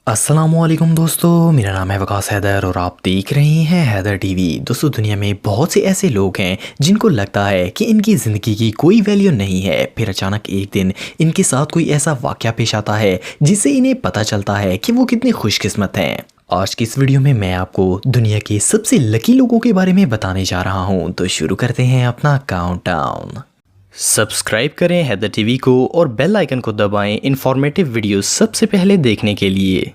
अस्सलामुअलैकुम दोस्तों, मेरा नाम है वकास हैदर और आप देख रहे हैं हैदर टीवी। दोस्तों, दुनिया में बहुत से ऐसे लोग हैं जिनको लगता है कि इनकी ज़िंदगी की कोई वैल्यू नहीं है। फिर अचानक एक दिन इनके साथ कोई ऐसा वाक़या पेश आता है जिससे इन्हें पता चलता है कि वो कितने खुशकिस्मत हैं। आज की इस वीडियो में मैं आपको दुनिया के सबसे लकी लोगों के बारे में बताने जा रहा हूँ। तो शुरू करते हैं अपना काउंटडाउन। सब्सक्राइब करें हैदर टीवी को और बेल आइकन को दबाएं इंफॉर्मेटिव वीडियो सबसे पहले देखने के लिए।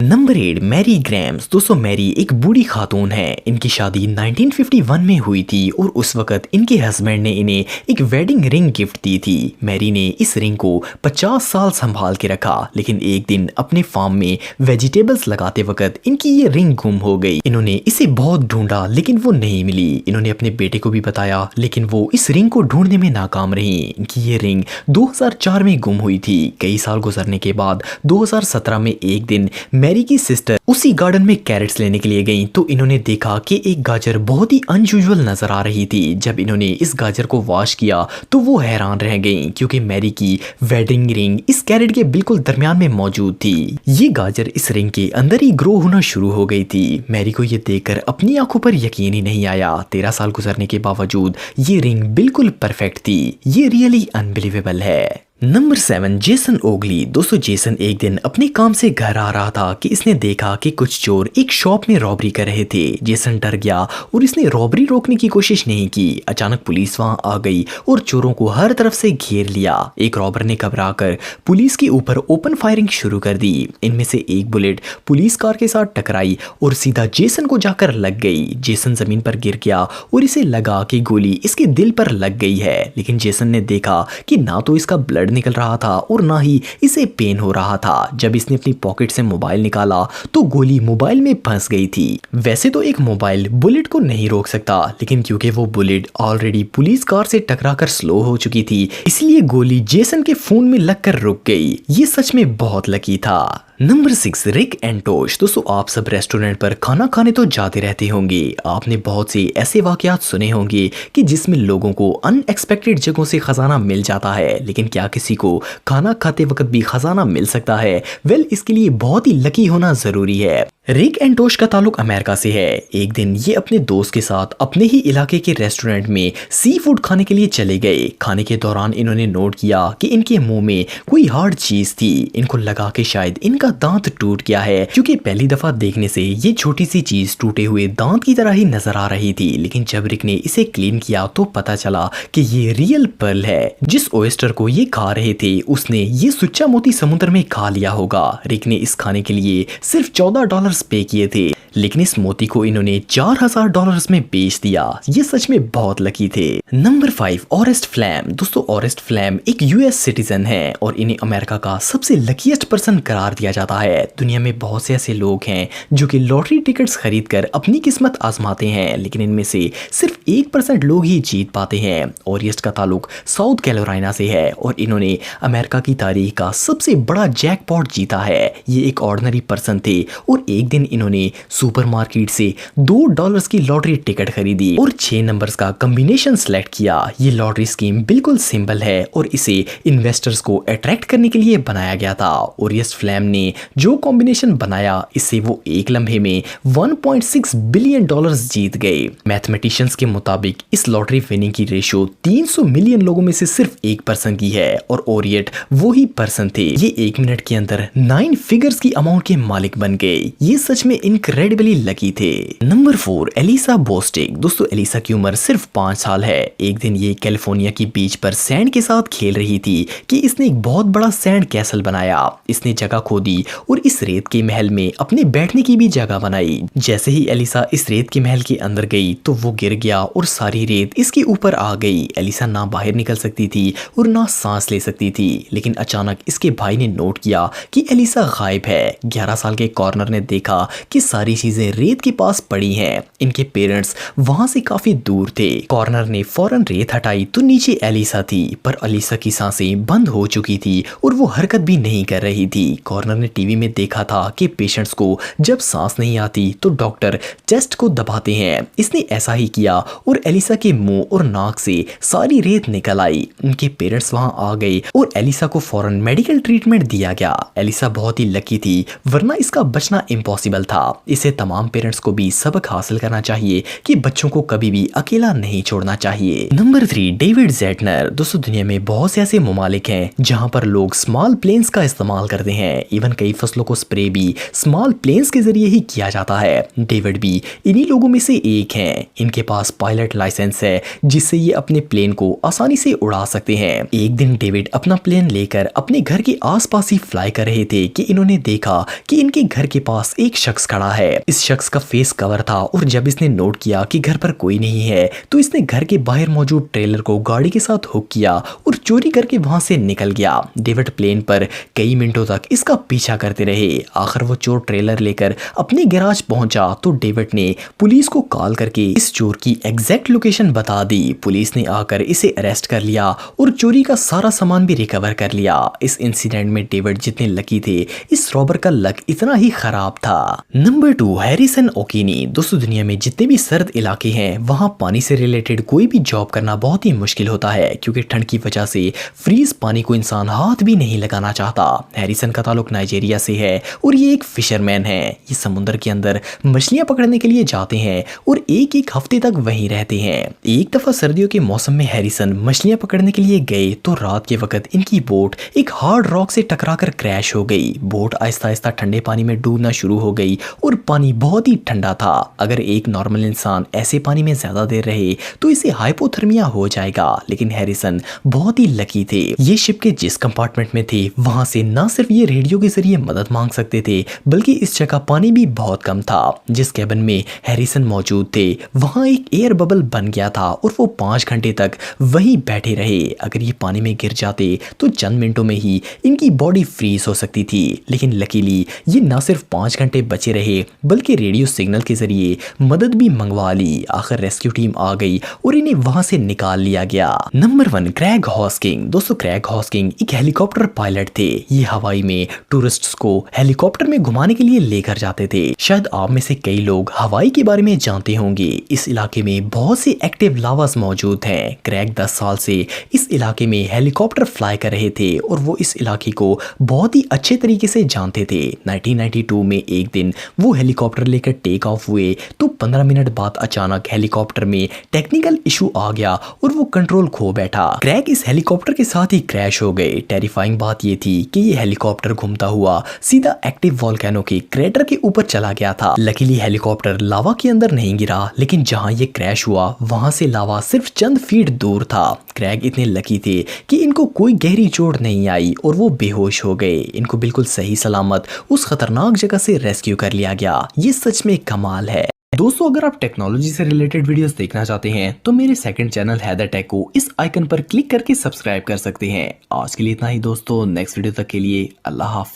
Number 8, Mary Grams. दोस्तों, मैरी एक बूढ़ी खातून है। इनकी शादी 1951 में हुई थी और उस वक्त इनके हस्बैंड ने इन्हें एक वेडिंग रिंग गिफ्ट दी थी। मैरी ने इस रिंग को 50 साल संभाल के रखा, लेकिन एक दिन अपने फार्म में वेजिटेबल्स लगाते वक्त इनकी ये रिंग गुम हो गई। इन्होंने इसे बहुत ढूंढा लेकिन वो नहीं मिली। इन्होंने अपने बेटे को भी बताया लेकिन वो इस रिंग को ढूंढने में नाकाम रही। इनकी ये रिंग 2004 में गुम हुई थी। कई साल गुजरने के बाद 2017 में एक दिन मैरी की सिस्टर उसी गार्डन में कैरेट्स लेने के लिए गईं तो इन्होंने देखा कि एक गाजर बहुत ही अनयूजुअल नजर आ रही थी। जब इन्होंने इस गाजर को वॉश किया तो वो हैरान रह गईं क्योंकि मैरी की वेडिंग रिंग इस कैरेट के बिल्कुल दरमियान में मौजूद थी। ये गाजर इस रिंग के अंदर ही ग्रो होना शुरू हो गई थी। मैरी को ये देखकर अपनी आंखों पर यकीन ही नहीं आया। 13 साल गुजरने के बावजूद ये रिंग बिल्कुल परफेक्ट थी। ये रियली अनबिलीवेबल है। Number 7, Jason Ogli. दोस्तों, जेसन एक दिन अपने काम से घर आ रहा था कि इसने देखा कि कुछ चोर एक शॉप में रॉबरी कर रहे थे। जेसन डर गया और इसने रॉबरी रोकने की कोशिश नहीं की। अचानक पुलिस वहां आ गई और चोरों को हर तरफ से घेर लिया। एक रॉबर ने घबराकर पुलिस के ऊपर ओपन फायरिंग शुरू कर दी। इनमें से एक बुलेट पुलिस कार के साथ टकराई और सीधा जेसन को जाकर लग गई। जेसन जमीन पर गिर गया और इसे लगा कि गोली इसके दिल पर लग गई है, लेकिन जेसन ने देखा कि ना तो इसका ब्लड निकल रहा था और ना ही इसे पेन हो रहा था। जब इसने अपनी पॉकेट से मोबाइल निकाला तो गोली मोबाइल में फंस गई थी। वैसे तो एक मोबाइल बुलेट को नहीं रोक सकता, लेकिन क्योंकि वो बुलेट ऑलरेडी पुलिस कार से टकराकर स्लो हो चुकी थी, इसलिए गोली जेसन के फोन में लगकर रुक गई। ये सच में बहुत लकी था। Number 6, Rick and टोश। दोस्तों, आप सब रेस्टोरेंट पर खाना खाने तो जाते रहते होंगे। आपने बहुत से ऐसे वाकयात सुने होंगे कि जिसमें लोगों को अनएक्सपेक्टेड जगहों से खजाना मिल जाता है, लेकिन क्या किसी को खाना खाते वक्त भी खजाना मिल सकता है? वेल, इसके लिए बहुत ही लकी होना जरूरी है। रिक एंड टोश का ताल्लुक अमेरिका से है। एक दिन ये अपने दोस्त के साथ अपने ही इलाके के रेस्टोरेंट में सी फूड खाने के लिए चले गए। खाने के दौरान इन्होंने नोट किया कि इनके मुंह में कोई हार्ड चीज थी। इनको लगा कि शायद इनका दांत टूट गया है, क्योंकि पहली दफा देखने से ये छोटी सी चीज टूटे हुए दांत की तरह ही नजर आ रही थी। लेकिन जब रिक ने इसे क्लीन किया तो पता चला कि ये रियल पर्ल है। जिस ओएस्टर को ये खा रहे थे उसने ये सुच्चा मोती समुद्र में खा लिया होगा। रिक ने इस खाने के लिए सिर्फ $14 पे किए थे, लेकिन इस मोती को इन्होंने $4000 में बेच दिया। ये सच में बहुत लकी थे। Number 5, Orest Flam. दोस्तों, ऑरेस्ट फ्लैम एक यूएस सिटीजन है और इन्हें अमेरिका का सबसे लकीएस्ट पर्सन करार दिया जाता है। दुनिया में बहुत से ऐसे लोग हैं जो कि लॉटरी टिकट्स खरीदकर अपनी किस्मत आजमाते हैं, लेकिन इनमें से सिर्फ 1% लोग ही जीत पाते हैं। ऑरेस्ट का ताल्लुक साउथ कैरोलिना से है और इन्होंने अमेरिका की तारीख का सबसे बड़ा जैकपॉट जीता है। ये एक ऑर्डिनरी पर्सन थे और एक दिन इन्होंने सुपरमार्केट से $2 की लॉटरी टिकट खरीदी और 6 नंबर्स का कॉम्बिनेशन सेलेक्ट किया। ये लॉटरी स्कीम बिल्कुल सिंपल है और इसे इन्वेस्टर्स को अट्रैक्ट करने के लिए बनाया गया था। और इस फ्लैम ने जो कॉम्बिनेशन बनाया, इससे वो एक लम्हे में $1.6 बिलियन जीत गए। मैथमेटिशियंस के मुताबिक इस लॉटरी विनिंग की रेशो 300 मिलियन लोगों में से सिर्फ 1% की है और ओरिएट वो ही पर्सन थे। ये 1 मिनट के अंदर 9 फिगर्स की अमाउंट के मालिक बन गए। ये सच में इनक्रेडिबली लकी थे। Number 4, Elisa Bostick. दोस्तों, एलिसा की उम्र सिर्फ 5 साल है। एक दिन ये कैलिफोर्निया की बीच पर सैंड के साथ खेल रही थी कि इसने एक बहुत बड़ा सैंड कैसल बनाया। इसने जगह खोदी और इस रेत के महल में अपने बैठने की भी जगह बनाई। जैसे ही एलिसा इस रेत के महल के अंदर गई तो वो गिर गया और सारी रेत इसके ऊपर आ गई। एलिसा ना बाहर निकल सकती थी और ना सांस ले सकती थी, लेकिन अचानक इसके भाई ने नोट किया कि एलिसा गायब है। 11 साल के कॉर्नर ने देखा देखा कि सारी चीजें रेत के पास पड़ी हैं। इनके पेरेंट्स वहां से काफी दूर थे। कॉर्नर ने फौरन रेत हटाई तो नीचे एलिसा थी, पर एलिसा की सांसें बंद हो चुकी थी और वो हरकत भी नहीं कर रही थी। कॉर्नर ने टीवी में देखा था कि पेशेंट्स को जब सांस नहीं आती तो डॉक्टर चेस्ट को दबाते हैं। इसने ऐसा ही किया और एलिसा के मुंह और नाक से सारी रेत निकल आई। उनके पेरेंट्स वहां आ गए और एलिसा को फौरन मेडिकल ट्रीटमेंट दिया गया। एलिसा बहुत ही लकी थी, वरना इसका बचना इम्पॉसिबल था। इसे तमाम पेरेंट्स को भी सबक हासिल करना चाहिए कि बच्चों को कभी भी अकेला नहीं छोड़ना चाहिए। Number 3, David Zetner. दोस्तों, दुनिया में बहुत से ऐसे ममालिक हैं जहां पर लोग स्मॉल प्लेन्स का इस्तेमाल करते हैं। इवन कई फसलों को स्प्रे भी स्मॉल प्लेन्स के जरिए ही किया जाता है। डेविड भी इन्हीं लोगों में से एक हैं। इनके पास पायलट लाइसेंस है जिससे ये अपने प्लेन को आसानी से उड़ा सकते हैं। एक दिन डेविड अपना प्लेन लेकर अपने घर के आसपास ही फ्लाई कर रहे थे कि इन्होंने देखा कि इनके घर के पास एक शख्स खड़ा है। इस शख्स का फेस कवर था और जब इसने नोट किया कि घर पर कोई नहीं है तो इसने घर के बाहर मौजूद ट्रेलर को गाड़ी के साथ हुक किया और चोरी करके वहां से निकल गया। डेविड प्लेन पर कई मिनटों तक इसका पीछा करते रहे। आखिर वो चोर ट्रेलर लेकर अपने गैराज पहुंचा तो डेविड ने पुलिस को कॉल करके इस चोर की एग्जैक्ट लोकेशन बता दी। पुलिस ने आकर इसे अरेस्ट कर लिया और चोरी का सारा सामान भी रिकवर कर लिया। इस इंसिडेंट में डेविड जितने लकी थे, इस रॉबर का लक इतना ही खराब था। Number 2, Harrison Okene. दोस्तों, दुनिया में जितने भी सर्द इलाके हैं वहां पानी से रिलेटेड कोई भी जॉब करना बहुत ही मुश्किल होता है, क्योंकि ठंड की वजह से फ्रीज पानी को इंसान हाथ भी नहीं लगाना चाहता। हैरिसन का ताल्लुक नाइजीरिया से है और ये एक फिशरमैन है। ये समुद्र के अंदर मछलियां पकड़ने के लिए जाते हैं और एक एक हफ्ते तक वहीं रहते हैं। एक दफा सर्दियों के मौसम में हैरिसन मछलियां पकड़ने के लिए गए तो रात के वक्त इनकी बोट एक हार्ड रॉक से टकराकर क्रैश हो गई। बोट आहिस्ता आहिस्ता ठंडे पानी में डूबना शुरू हो गई और पानी बहुत ही ठंडा था। अगर एक नॉर्मल इंसान ऐसे पानी में ज्यादा देर रहे तो इसे हाइपोथर्मिया हो जाएगा, लेकिन हैरिसन बहुत ही लकी थे। ये शिप के जिस कंपार्टमेंट में थे वहां से न सिर्फ ये रेडियो के जरिए मदद मांग सकते थे, बल्कि इस जगह पानी भी बहुत कम था। जिस कैबिन में हैरिसन मौजूद थे वहां एक एयर बबल बन गया था और वो 5 घंटे तक वहीं बैठे रहे। अगर ये पानी में गिर जाते तो चंद मिनटों में ही इनकी बॉडी फ्रीज हो सकती थी, लेकिन लकीली ये न सिर्फ 5 घंटे बचे रहे बल्कि रेडियो सिग्नल के जरिए मदद भी मंगवा ली। आखिर रेस्क्यू टीम आ गई और इन्हें वहां से निकाल लिया गया। Number 1, Craig Hosking. दोस्तों, क्रैग हॉस्किंग एक हेलीकॉप्टर पायलट थे। ये हवाई में टूरिस्ट्स को हेलीकॉप्टर में घुमाने के लिए लेकर जाते थे। शायद आप में से कई लोग हवाई के बारे में जानते होंगे। इस इलाके में बहुत से एक्टिव लावास मौजूद हैं। क्रैग 10 साल से इस इलाके में हेलीकॉप्टर फ्लाई कर रहे थे और वो इस इलाके को बहुत ही अच्छे तरीके से जानते थे। 1992 में एक दिन वो हेलीकॉप्टर लेकर टेक ऑफ हुए तो 15 मिनट बाद अचानक हेलीकॉप्टर में टेक्निकल इशू आ गया और वो कंट्रोल खो बैठा। क्रैग इस हेलीकॉप्टर के साथ ही क्रैश हो गए। टेरिफाइंग बात ये थी कि ये हेलीकॉप्टर घूमता हुआ सीधा एक्टिव वोल्केनो के क्रेटर के ऊपर चला गया था। लकीली हेलीकॉप्टर लावा के अंदर नहीं गिरा, लेकिन जहां ये क्रैश हुआ वहां से लावा सिर्फ चंद फीट दूर था। क्रैग इतने लकी थे कि इनको कोई गहरी चोट नहीं आई और वो बेहोश हो गए। इनको बिल्कुल सही सलामत उस खतरनाक जगह से रेस्क्यू कर लिया गया। ये सच में कमाल है। दोस्तों, अगर आप टेक्नोलॉजी से रिलेटेड वीडियोस देखना चाहते हैं तो मेरे सेकंड चैनल हैदर टेक को इस आइकन पर क्लिक करके सब्सक्राइब कर सकते हैं। आज के लिए इतना ही दोस्तों, नेक्स्ट वीडियो तक के लिए अल्लाह हाफ़िज़।